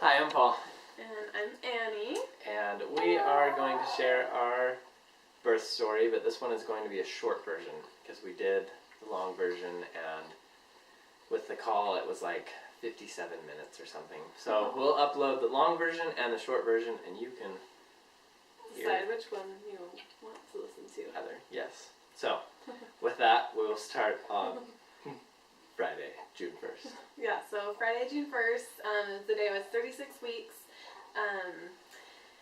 Hi, I'm Paul. And I'm Annie. And we are going to share our birth story, but this one is going to be a short version because we did the long version, and with the call it was like 57 minutes or something. So we'll upload the long version and the short version, and you can decide which one you want to listen to. Yes. So with that, we will start on Friday, June 1st. Yeah, so Friday, June 1st, the day I was 36 weeks.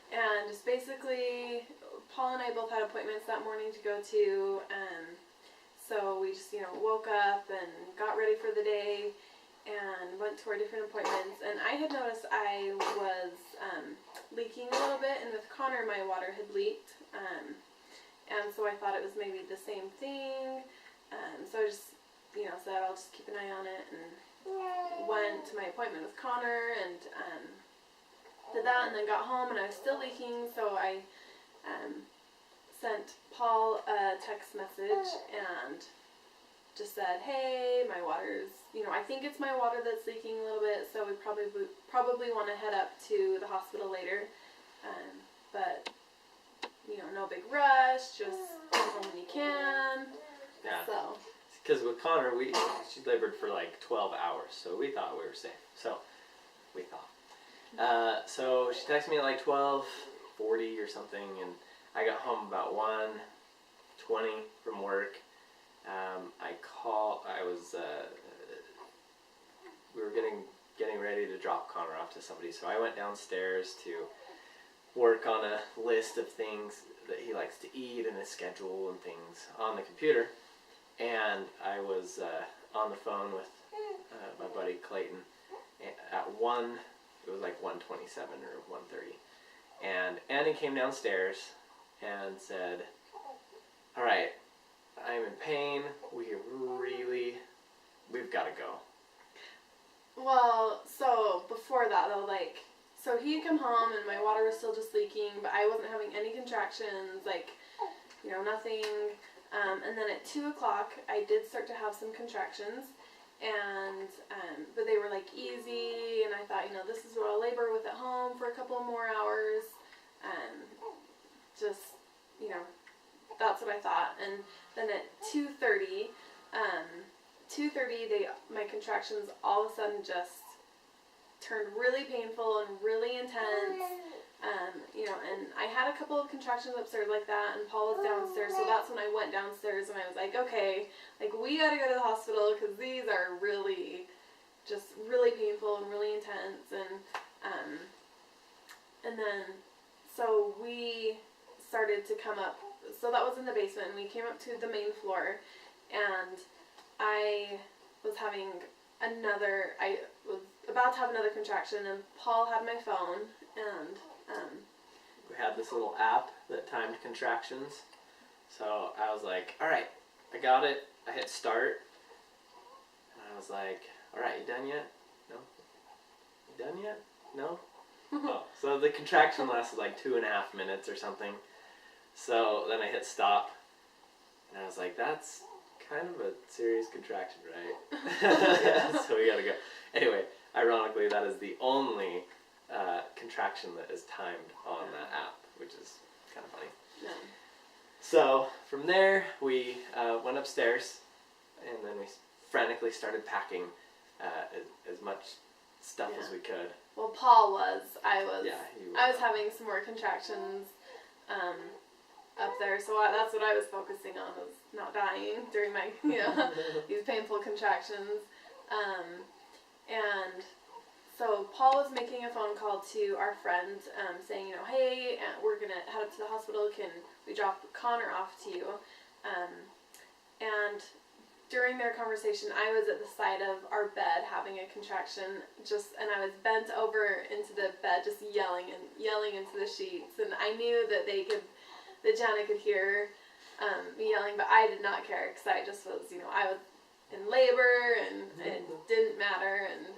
And just basically, Paul and I both had appointments that morning to go to. So we just, woke up and got ready for the day and went to our different appointments. And I had noticed I was leaking a little bit, and with Connor, my water had leaked. And so I thought it was maybe the same thing. So I just said I'll just keep an eye on it, and went to my appointment with Connor and did that, and then got home and I was still leaking, so I sent Paul a text message and just said, hey, my water's, I think it's my water that's leaking a little bit, so we probably want to head up to the hospital later, but no big rush, just come home when you can. Yeah. So. Because with Connor, she labored for like 12 hours, so we thought we were safe. So, we thought. So she texted me at like 12:40 or something, and I got home about 1:20 from work. We were getting ready to drop Connor off to somebody, so I went downstairs to work on a list of things that he likes to eat and his schedule and things on the computer. And I was on the phone with my buddy Clayton at it was like 1:27 or 1:30. And Annie came downstairs and said, all right, I'm in pain. We've got to go. Well, so before that though, so he had come home and my water was still just leaking, but I wasn't having any contractions, nothing. And then at 2 o'clock, I did start to have some contractions, and but they were easy, and I thought, this is what I'll labor with at home for a couple more hours, that's what I thought. And then at 2:30, my contractions all of a sudden just turned really painful and really intense. And I had a couple of contractions upstairs like that, and Paul was downstairs, so that's when I went downstairs and I was like, okay, we gotta go to the hospital because these are really painful and really intense, and then, so we started to come up, so that was in the basement, and we came up to the main floor, and I was about to have another contraction, and Paul had my phone, and we had this little app that timed contractions. So I was like, all right, I got it. I hit start. And I was like, all right, you done yet? No? You done yet? No? Oh, so the contraction lasted like 2.5 minutes or something. So then I hit stop. And I was like, that's kind of a serious contraction, right? So we gotta go. Anyway, ironically, that is the only contraction that is timed on that app, which is kind of funny. Yeah. So from there, we went upstairs, and then we frantically started packing as much stuff as we could. Well, Paul was. I was. Yeah, I was having some more contractions up there, so that's what I was focusing on, was not dying during my these painful contractions, and. So Paul was making a phone call to our friend, saying, hey, we're going to head up to the hospital. Can we drop Connor off to you? And during their conversation, I was at the side of our bed having a contraction, and I was bent over into the bed, just yelling into the sheets. And I knew that Jenna could hear me yelling, but I did not care because I just was, I was in labor, and it didn't matter. And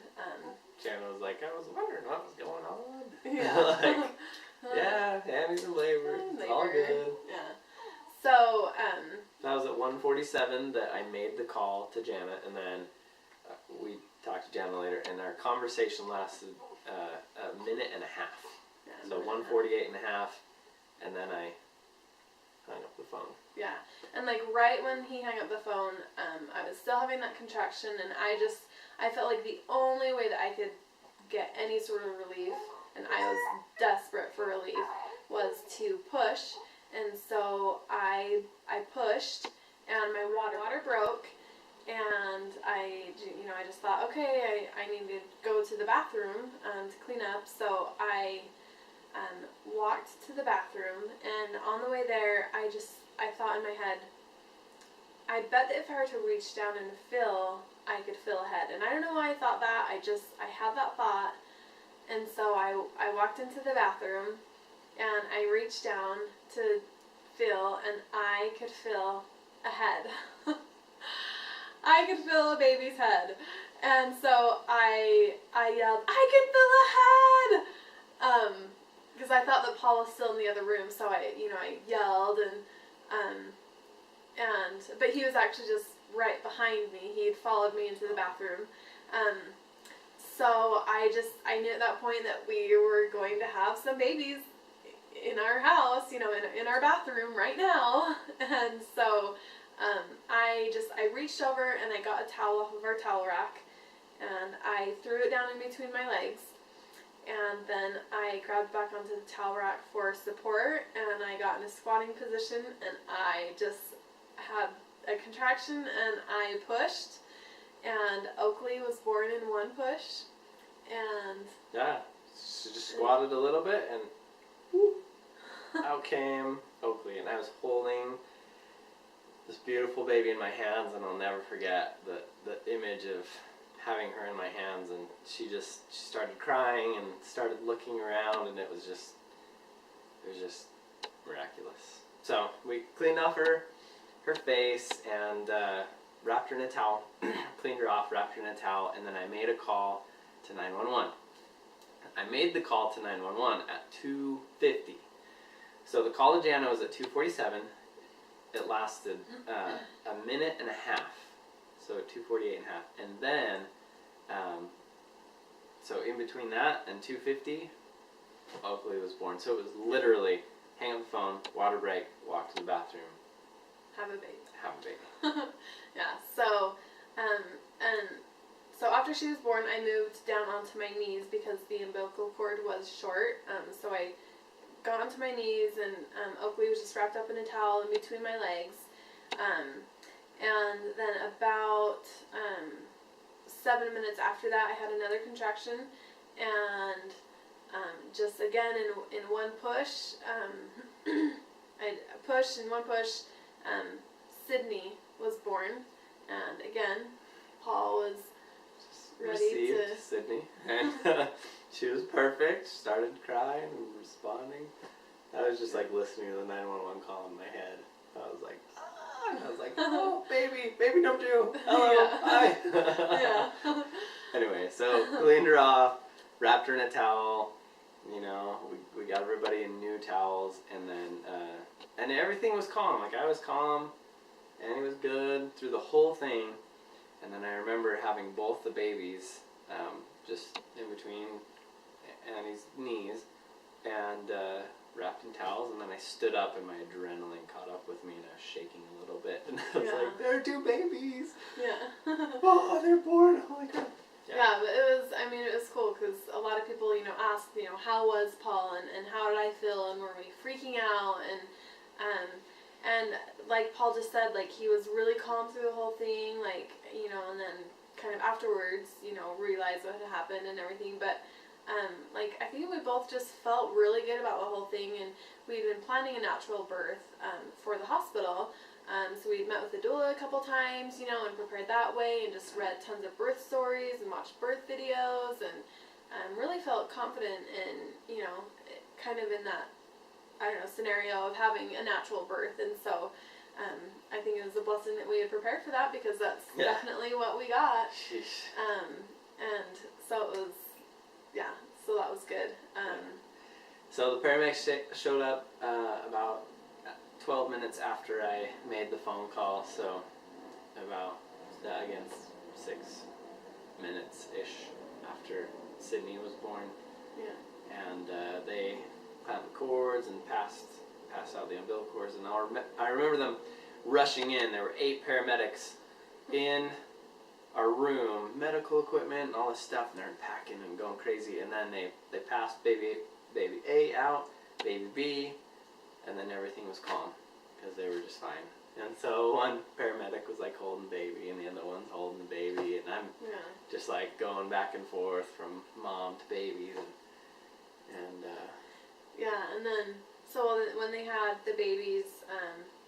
Jenna was like, I was wondering what was going on. Yeah. Yeah, Annie's in labor. It's all good. Yeah. So, that was at 1:47 that I made the call to Janet, and then we talked to Janet later, and our conversation lasted a minute and a half. Yeah, So 1:48 and a half, and then I hung up the phone. Yeah, and like right when he hung up the phone, I was still having that contraction, and I felt like the only way that I could get any sort of relief, and I was desperate for relief, was to push. And so I pushed, and my water broke, and I just thought, okay, I need to go to the bathroom to clean up. So I walked to the bathroom, and on the way there, I thought in my head, I bet that if I were to reach down and feel, I could feel a head. And I don't know why I thought that. I had that thought. And so I walked into the bathroom, and I reached down to feel, and I could feel a head. I could feel a baby's head. And so I yelled, I can feel a head! Because I thought that Paul was still in the other room, so I yelled, but he was actually just right behind me. He had followed me into the bathroom. So I knew at that point that we were going to have some babies in our house, in our bathroom right now. And so I reached over and I got a towel off of our towel rack, and I threw it down in between my legs. And then I grabbed back onto the towel rack for support, and I got in a squatting position, and I just had a contraction, and I pushed, and Oakley was born in one push, and... Yeah, she just squatted a little bit, and whoop, out came Oakley, and I was holding this beautiful baby in my hands, and I'll never forget the image of having her in my hands, and she started crying and started looking around, and it was just miraculous. So we cleaned off her face and wrapped her in a towel, cleaned her off, wrapped her in a towel, and then I made a call to 911. I made the call to 911 at 2:50. So the call to Jana was at 2:47. It lasted a minute and a half. So 2:48 and a half. And then, so in between that and 2:50, Oakley was born. So it was literally hang up the phone, water break, walk to the bathroom. Have a baby. Have a baby. Yeah, so after she was born, I moved down onto my knees because the umbilical cord was short. So I got onto my knees, and Oakley was just wrapped up in a towel in between my legs. And then about 7 minutes after that, I had another contraction, and just again in one push, I pushed in one push. Sydney was born, and again, Paul was ready to... Sydney, and she was perfect. Started crying and responding. I was just like listening to the 911 call in my head. I was like, ah! And I was like, oh, baby, don't you? Hello, Yeah. hi. Yeah. Anyway, so cleaned her off, wrapped her in a towel. We got everybody in new towels, and then and everything was calm. Like I was calm, and it was good through the whole thing. And then I remember having both the babies just in between Annie's knees, and wrapped in towels, and then I stood up, and my adrenaline caught up with me, and I was shaking a little bit, and I was like, there are two babies! Yeah. Oh, they're born! Holy crap! Yeah, but it was cool, because a lot of people, asked, how was Paul, and how did I feel, and were we freaking out, and like Paul just said, like, he was really calm through the whole thing, like, and then kind of afterwards, realized what had happened and everything, but, like, I think we both just felt really good about the whole thing, and we'd been planning a natural birth, for the hospital. So we'd met with the doula a couple times, and prepared that way, and just read tons of birth stories and watched birth videos, and really felt confident in, kind of in that, scenario of having a natural birth. And so I think it was a blessing that we had prepared for that, because that's definitely what we got. Sheesh. And so it was, so that was good. So the paramedics showed up about 12 minutes after I made the phone call, so about, 6 minutes-ish after Sydney was born. Yeah. And they clamped the cords and passed out the umbilical cords. And I remember them rushing in. There were 8 paramedics in our room, medical equipment and all this stuff, and they're packing and going crazy. And then they passed baby A out, baby B, and then everything was calm because they were just fine. And so one paramedic was like holding baby, and the other one's holding the baby, and I'm just like going back and forth from mom to baby, and yeah. And then so when they had the babies,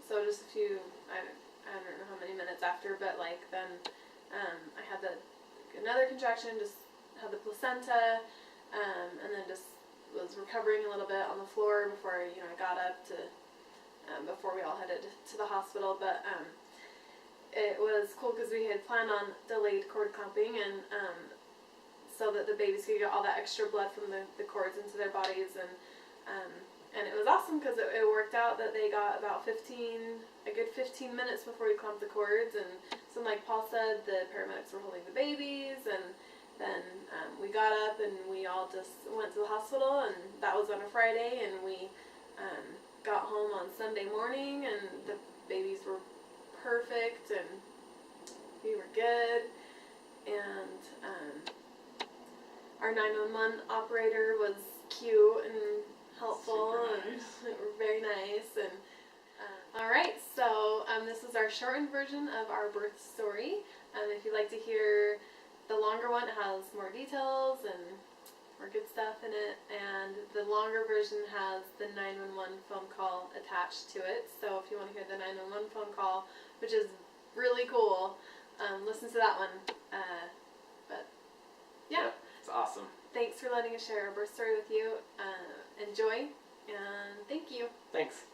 so just a few, I don't know how many minutes after, but like then I had another contraction, just had the placenta, and then just was recovering a little bit on the floor before I got up to. Before we all headed to the hospital, but it was cool because we had planned on delayed cord clamping, and so that the babies could get all that extra blood from the cords into their bodies, and it was awesome because it worked out that they got about a good 15 minutes before we clamped the cords, and so like Paul said, the paramedics were holding the babies, and then we got up and we all just went to the hospital, and that was on a Friday, and we got home on Sunday morning, and the babies were perfect, and we were good, and our 911 operator was cute and helpful, and very nice, and alright, so this is our shortened version of our birth story. If you'd like to hear the longer one, it has more details and more good stuff in it, and the longer version has the 911 phone call attached to it. So if you want to hear the 911 phone call, which is really cool, listen to that one. But yeah, it's awesome. Thanks for letting us share our birth story with you. Enjoy, and thank you. Thanks.